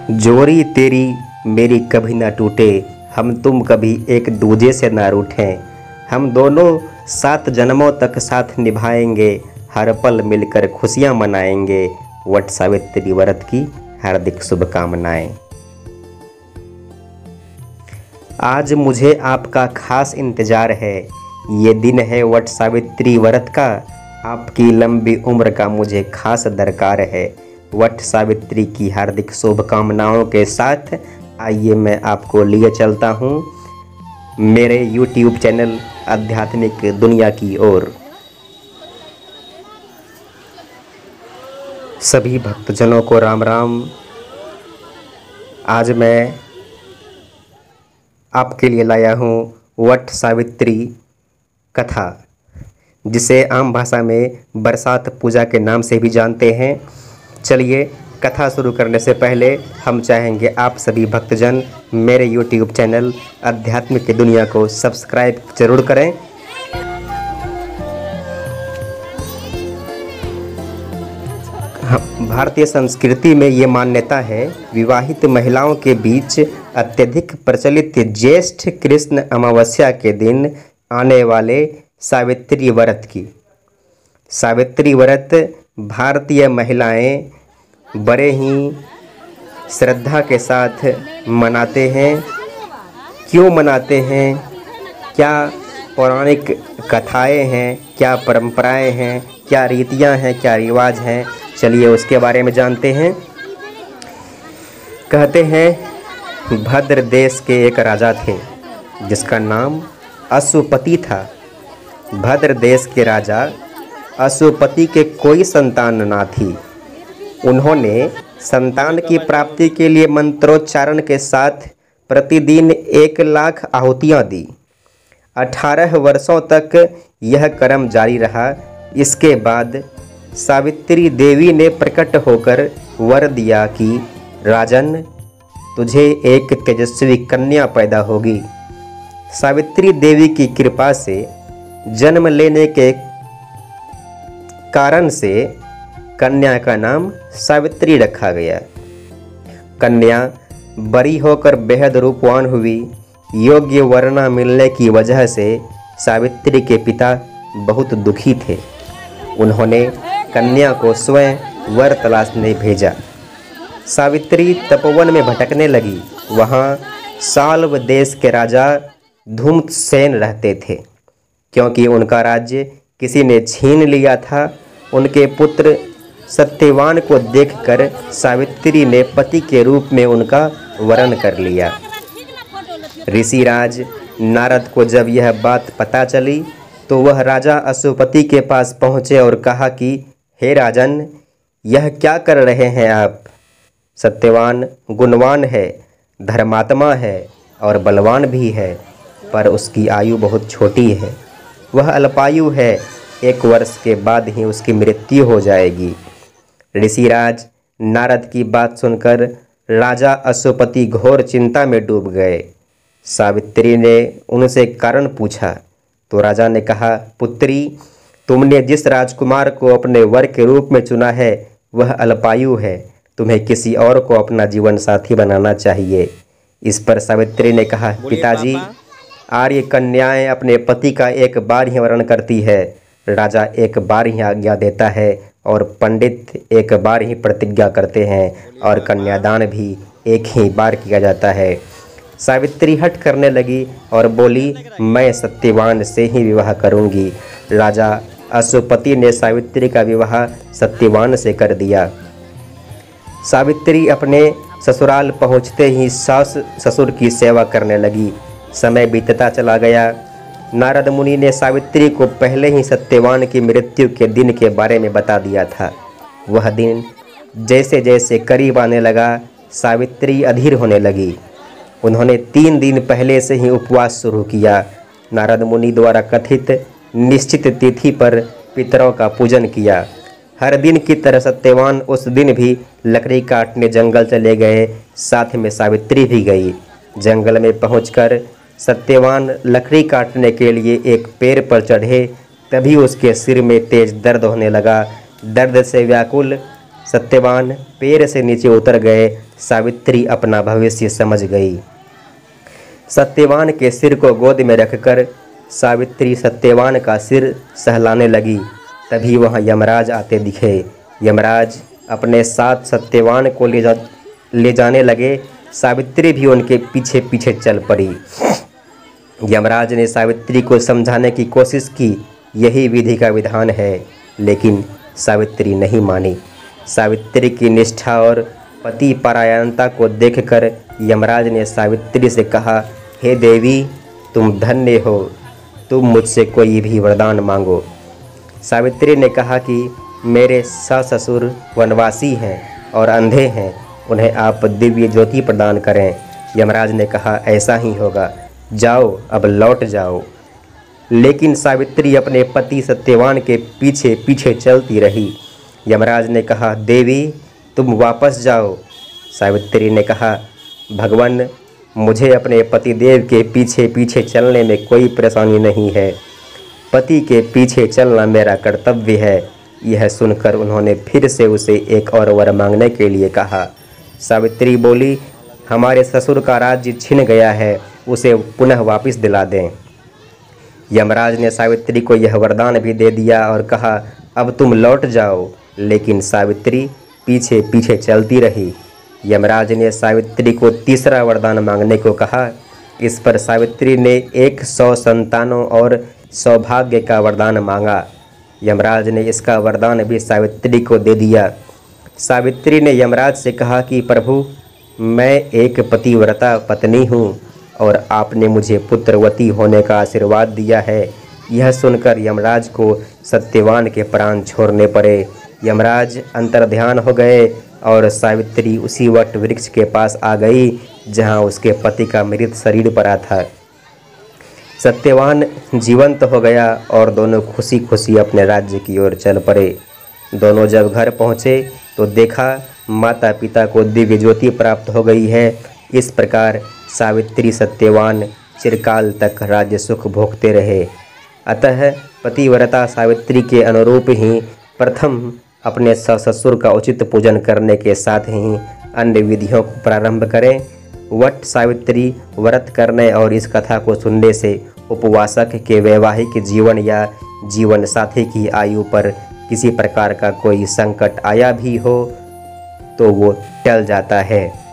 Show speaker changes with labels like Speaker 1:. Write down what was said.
Speaker 1: जोड़ी तेरी मेरी कभी ना टूटे, हम तुम कभी एक दूजे से ना रूठें। हम दोनों 7 जन्मों तक साथ निभाएंगे, हर पल मिलकर खुशियाँ मनाएंगे। वट सावित्री व्रत की हार्दिक शुभकामनाएं। आज मुझे आपका खास इंतज़ार है, ये दिन है वट सावित्री व्रत का। आपकी लंबी उम्र का मुझे खास दरकार है। वट सावित्री की हार्दिक शुभकामनाओं के साथ आइए मैं आपको लिए चलता हूँ मेरे YouTube चैनल आध्यात्मिक दुनिया की ओर। सभी भक्तजनों को राम राम। आज मैं आपके लिए लाया हूँ वट सावित्री कथा, जिसे आम भाषा में बरसात पूजा के नाम से भी जानते हैं। चलिए कथा शुरू करने से पहले हम चाहेंगे आप सभी भक्तजन मेरे YouTube चैनल आध्यात्मिक दुनिया को सब्सक्राइब जरूर करें। भारतीय संस्कृति में ये मान्यता है, विवाहित महिलाओं के बीच अत्यधिक प्रचलित ज्येष्ठ कृष्ण अमावस्या के दिन आने वाले सावित्री व्रत की। सावित्री व्रत भारतीय महिलाएं बड़े ही श्रद्धा के साथ मनाते हैं। क्यों मनाते हैं, क्या पौराणिक कथाएं हैं, क्या परंपराएं हैं, क्या रीतियां हैं, क्या रिवाज हैं, चलिए उसके बारे में जानते हैं। कहते हैं भद्र देश के एक राजा थे जिसका नाम अश्वपति था। भद्र देश के राजा अश्वपति के कोई संतान ना थी। उन्होंने संतान की प्राप्ति के लिए मंत्रोच्चारण के साथ प्रतिदिन 1 लाख आहुतियाँ दी। 18 वर्षों तक यह कर्म जारी रहा। इसके बाद सावित्री देवी ने प्रकट होकर वर दिया कि राजन, तुझे एक तेजस्वी कन्या पैदा होगी। सावित्री देवी की कृपा से जन्म लेने के कारण से कन्या का नाम सावित्री रखा गया। कन्या बड़ी होकर बेहद रूपवान हुई। योग्य वर न मिलने की वजह से सावित्री के पिता बहुत दुखी थे। उन्होंने कन्या को स्वयं वर तलाशने भेजा। सावित्री तपोवन में भटकने लगी। वहाँ साल्व देश के राजा धूम्रसेन रहते थे। क्योंकि उनका राज्य किसी ने छीन लिया था, उनके पुत्र सत्यवान को देखकर सावित्री ने पति के रूप में उनका वरण कर लिया। ऋषिराज नारद को जब यह बात पता चली तो वह राजा अश्वपति के पास पहुँचे और कहा कि हे राजन, यह क्या कर रहे हैं आप? सत्यवान गुणवान है, धर्मात्मा है और बलवान भी है, पर उसकी आयु बहुत छोटी है। वह अल्पायु है, 1 वर्ष के बाद ही उसकी मृत्यु हो जाएगी। ऋषिराज नारद की बात सुनकर राजा अश्वपति घोर चिंता में डूब गए। सावित्री ने उनसे कारण पूछा तो राजा ने कहा, पुत्री, तुमने जिस राजकुमार को अपने वर के रूप में चुना है वह अल्पायु है। तुम्हें किसी और को अपना जीवन साथी बनाना चाहिए। इस पर सावित्री ने कहा, पिताजी, आर्य कन्याएं अपने पति का 1 बार ही वरण करती है। राजा 1 बार ही आज्ञा देता है और पंडित 1 बार ही प्रतिज्ञा करते हैं और कन्यादान भी 1 ही बार किया जाता है। सावित्री हठ करने लगी और बोली, मैं सत्यवान से ही विवाह करूंगी। राजा अश्वपति ने सावित्री का विवाह सत्यवान से कर दिया। सावित्री अपने ससुराल पहुंचते ही सास ससुर की सेवा करने लगी। समय बीतता चला गया। नारद मुनि ने सावित्री को पहले ही सत्यवान की मृत्यु के दिन के बारे में बता दिया था। वह दिन जैसे जैसे करीब आने लगा, सावित्री अधीर होने लगी। उन्होंने 3 दिन पहले से ही उपवास शुरू किया। नारद मुनि द्वारा कथित निश्चित तिथि पर पितरों का पूजन किया। हर दिन की तरह सत्यवान उस दिन भी लकड़ी काटने जंगल चले गए। साथ में सावित्री भी गई। जंगल में पहुंचकर सत्यवान लकड़ी काटने के लिए एक पेड़ पर चढ़े। तभी उसके सिर में तेज दर्द होने लगा। दर्द से व्याकुल सत्यवान पैर से नीचे उतर गए। सावित्री अपना भविष्य समझ गई। सत्यवान के सिर को गोद में रखकर सावित्री सत्यवान का सिर सहलाने लगी। तभी वहाँ यमराज आते दिखे। यमराज अपने साथ सत्यवान को ले जाने लगे। सावित्री भी उनके पीछे पीछे चल पड़ी। यमराज ने सावित्री को समझाने की कोशिश की, यही विधि का विधान है, लेकिन सावित्री नहीं मानी। सावित्री की निष्ठा और पति परायणता को देखकर यमराज ने सावित्री से कहा, हे देवी, तुम धन्य हो, तुम मुझसे कोई भी वरदान मांगो। सावित्री ने कहा कि मेरे सास ससुर वनवासी हैं और अंधे हैं, उन्हें आप दिव्य ज्योति प्रदान करें। यमराज ने कहा, ऐसा ही होगा, जाओ, अब लौट जाओ। लेकिन सावित्री अपने पति सत्यवान के पीछे पीछे चलती रही। यमराज ने कहा, देवी, तुम वापस जाओ। सावित्री ने कहा, भगवान, मुझे अपने पतिदेव के पीछे पीछे चलने में कोई परेशानी नहीं है। पति के पीछे चलना मेरा कर्तव्य है। यह सुनकर उन्होंने फिर से उसे एक और वर मांगने के लिए कहा। सावित्री बोली, हमारे ससुर का राज्य छिन गया है, उसे पुनः वापस दिला दें। यमराज ने सावित्री को यह वरदान भी दे दिया और कहा, अब तुम लौट जाओ। लेकिन सावित्री पीछे पीछे चलती रही। यमराज ने सावित्री को तीसरा वरदान मांगने को कहा। इस पर सावित्री ने 100 संतानों और सौभाग्य का वरदान मांगा। यमराज ने इसका वरदान भी सावित्री को दे दिया। सावित्री ने यमराज से कहा कि प्रभु, मैं एक पतिव्रता पत्नी हूँ और आपने मुझे पुत्रवती होने का आशीर्वाद दिया है। यह सुनकर यमराज को सत्यवान के प्राण छोड़ने पड़े। यमराज अंतर्ध्यान हो गए और सावित्री उसी वट वृक्ष के पास आ गई जहाँ उसके पति का मृत शरीर पड़ा था। सत्यवान जीवंत हो गया और दोनों खुशी खुशी अपने राज्य की ओर चल पड़े। दोनों जब घर पहुँचे तो देखा माता पिता को दिव्य ज्योति प्राप्त हो गई है। इस प्रकार सावित्री सत्यवान चिरकाल तक राज्य सुख भोगते रहे। अतः पतिव्रता सावित्री के अनुरूप ही प्रथम अपने ससुर का उचित पूजन करने के साथ ही अन्य विधियों को प्रारंभ करें। वट सावित्री व्रत करने और इस कथा को सुनने से उपवासक के वैवाहिक जीवन या जीवन साथी की आयु पर किसी प्रकार का कोई संकट आया भी हो तो वो टल जाता है।